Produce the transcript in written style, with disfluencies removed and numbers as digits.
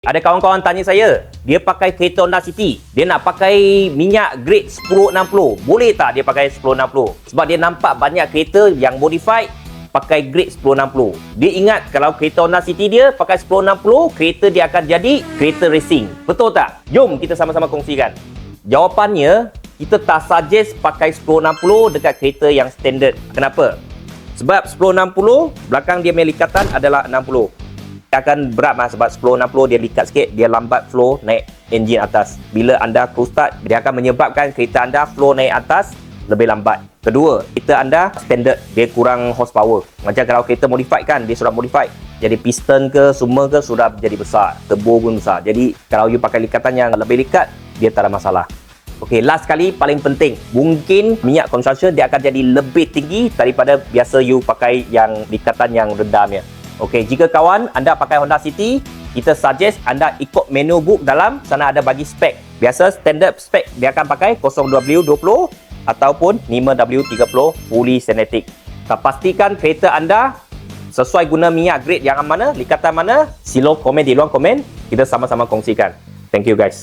Ada kawan-kawan tanya saya, dia pakai kereta Honda City, dia nak pakai minyak grade 1060. Boleh tak dia pakai 1060? Sebab dia nampak banyak kereta yang modified pakai grade 1060. Dia ingat kalau kereta Honda City dia pakai 1060, kereta dia akan jadi kereta racing. Betul tak? Jom kita sama-sama kongsikan. Jawapannya, kita tak suggest pakai 1060 dekat kereta yang standard. Kenapa? Sebab 1060, belakang dia punya likatan adalah 60. Akan berat sebab 1060 dia likat sikit, dia lambat flow naik enjin atas. Bila anda cruise start, dia akan menyebabkan kereta anda flow naik atas lebih lambat. Kedua, kereta anda standard, dia kurang horsepower. Macam kalau kereta modified kan, dia sudah modified, jadi piston ke semua ke sudah jadi besar, turbo pun besar. Jadi kalau you pakai likatan yang lebih likat, dia tak ada masalah. Okey, last kali paling penting, mungkin minyak consumption dia akan jadi lebih tinggi daripada biasa you pakai yang likatan yang rendahnya. Okey, jika kawan anda pakai Honda City, kita suggest anda ikut menu book dalam sana ada bagi spek. Biasa standard spek dia akan pakai 0W20 ataupun 5W30 fully synthetic. Pastikan kereta anda sesuai guna minyak grade yang mana, likatan mana. Sila komen di ruang komen, kita sama-sama kongsikan. Thank you guys.